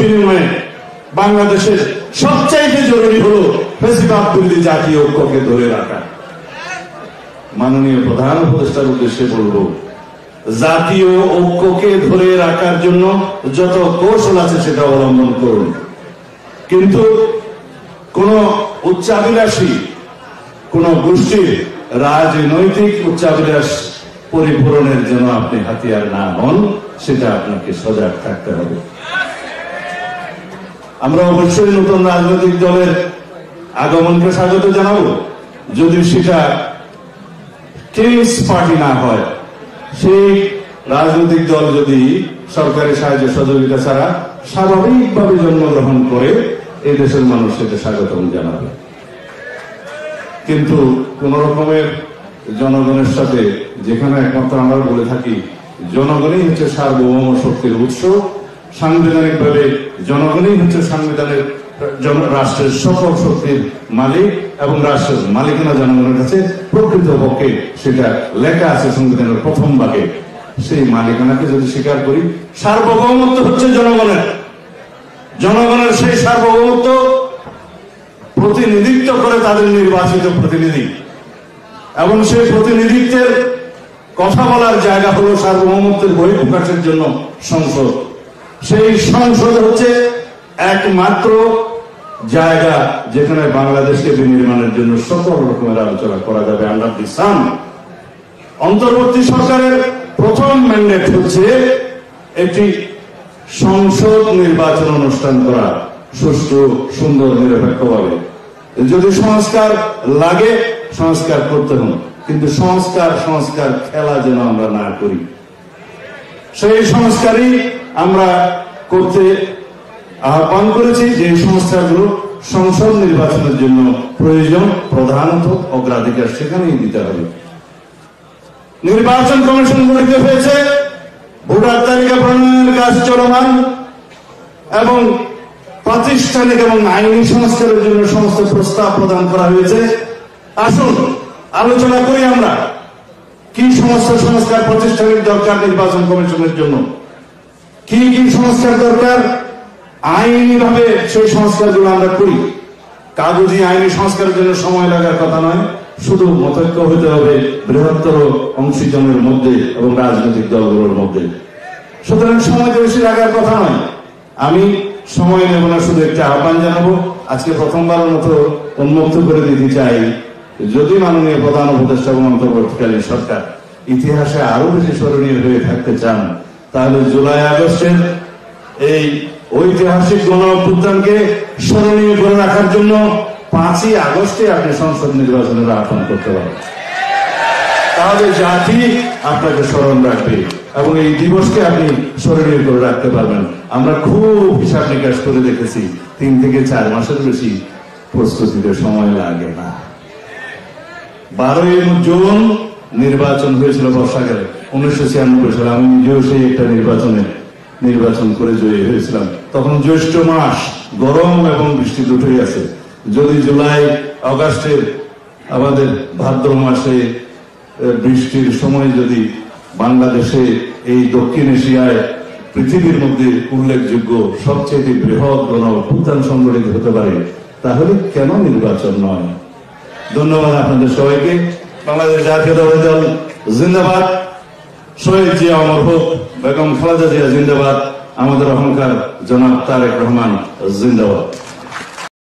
বিনিময়ে বাংলাদেশের সবচাইতে জরুরি হলো ফ্যাসিবাদ বিরোধী জাতীয় ঐক্যকে ধরে রাখা। মাননীয় প্রধান উপদেষ্টার উদ্দেশ্যে বলব, জাতীয় ঐক্যকে ধরে রাখার জন্য যত কৌশল আছে সেটা অবলম্বন করুন, কিন্তু কোন উচ্চাভিলাষী কোন গোষ্ঠীর রাজনৈতিক উচ্চাভিলাষ পরিপূরণের জন্য আপনি হাতিয়ার না হন, সেটা আপনাকে সজাগ থাকতে হবে। আমরা অবশ্যই নতুন রাজনৈতিক দলের আগমনকে স্বাগত জানাবো, যদি সেটা কিংস পার্টি না হয়, সেই রাজনৈতিক দল যদি সরকারি সাহায্য সহযোগিতা ছাড়া স্বাভাবিকভাবে জন্মগ্রহণ করে, এই দেশের মানুষ সেটা স্বাগতম জানাবে। কিন্তু কোন রকমের জনগণের সাথে, যেখানে একমাত্র আমরা বলে থাকি জনগণই হচ্ছে সার্বভৌম শক্তির উৎস, সাংবিধানিকভাবে জনগণই হচ্ছে সাংবিধানের রাষ্ট্রের সকল শক্তির মালিক, এবং রাষ্ট্রের মালিকানা জনগণের কাছে, প্রকৃতপক্ষে সেটা লেখা আছে সংবিধানের প্রথম ভাগে। সেই মালিকানাকে যদি স্বীকার করি, সার্বভৌমত্ব হচ্ছে জনগণের, জনগণের সেই সার্বভৌমত্ব প্রতিনিধিত্ব করে তাদের নির্বাচিত প্রতিনিধি, এবং সেই প্রতিনিধিত্বের কথা বলার জায়গা হলো সার্বভৌমত্বের বহিঃপ্রকাশের জন্য সংসদ। সেই সংসদ হচ্ছে একমাত্র জায়গা যেখানে বাংলাদেশকে বিনির্মাণের জন্য সকল রকমের আলোচনা করা যাবে আন্ডার দি সান। অন্তর্বর্তী সরকারের প্রথম ম্যান্ডেট হচ্ছে একটি সংসদ নির্বাচন অনুষ্ঠান করা, সুষ্ঠু, সুন্দর, নিরপেক্ষভাবে। যদি সংস্কার লাগে সংস্কার করতে হবে, কিন্তু সংস্কার খেলা যেন আমরা না করি। সেই সংস্কারই আমরা করতে আহ্বান করেছি, যে সংস্কারগুলো সংসদ নির্বাচনের জন্য প্রয়োজন, প্রধানত অগ্রাধিকার সেখানেই দিতে হবে। নির্বাচন কমিশন গঠিত হয়েছে, ভোটার তালিকা প্রণয়নের কাজ চলমান, এবং প্রাতিষ্ঠানিক এবং আইনি সংস্কারের জন্য সমস্ত প্রস্তাব প্রদান করা হয়েছে। আসুন আলোচনা করি আমরা কি সমস্ত সংস্কার প্রতিষ্ঠানিক দরকার নির্বাচন কমিশনের জন্য, কি কি সংস্কার দরকার, আইনি ভাবে সেই সংস্কারগুলো আমরা করি। কাগজি আইনি সংস্কারের জন্য সময় লাগার কথা নয়, শুধু মতৈক্য হতে হবে বৃহত্তর অংশীজনের মধ্যে এবং রাজনৈতিক দলগুলোর মধ্যে। সুতরাং সময় বেশি লাগার কথা নয়। আমি সময় নেব না, শুধু একটা আহ্বান জানাবো। আজকে প্রথমবারের মতো উন্মুক্ত করে দিতে চাই, যদি মাননীয় প্রধান উপদেষ্টা এবং অন্তর্বর্তীকালীন সরকার ইতিহাসে আরো বেশি স্মরণীয় হয়ে থাকতে চান, তাহলে জুলাই আগস্টের এই ঐতিহাসিক গণ অভ্যুত্থানকে স্মরণীয় করে রাখার জন্য 5ই আগস্টে আপনি সংসদ নির্বাচনের আহ্বান করতে পারেন। তাহলে জাতি আপনাকে স্মরণ রাখবে এবং এই দিবসকে আপনি স্মরণীয় করে রাখতে পারবেন। আমরা খুব হিসাব নিকাশ করে দেখেছি, 3 থেকে 4 মাসের বেশি প্রস্তুতিতে সময় লাগে না। 12ই জুন নির্বাচন হয়েছিল বর্ষাকালে 1996 সালে। আমি নিজেও সেই একটা নির্বাচন করে জয়ী হয়েছিলাম। তখন জ্যৈষ্ঠ মাস, গরম এবং বৃষ্টি দুটোই আছে। যদি জুলাই আগস্টে আমাদের ভাদ্র মাসে বৃষ্টির সময় যদি বাংলাদেশে এই দক্ষিণ এশিয়ায় পৃথিবীর মধ্যে উল্লেখযোগ্য সবচেয়ে বৃহৎ গণ অভ্যুত্থান সংগঠিত হতে পারে, তাহলে কেন নির্বাচন নয়? ধন্যবাদ আপনাদের সবাইকে। বাংলাদেশ জাতীয়তাবাদী দল জিন্দাবাদ। শহীদ জিয়া অমর হোক, বেগম খালেদা জিয়া জিন্দাবাদ। আমাদের অহংকার জনাব তারেক রহমান জিন্দাবাদ।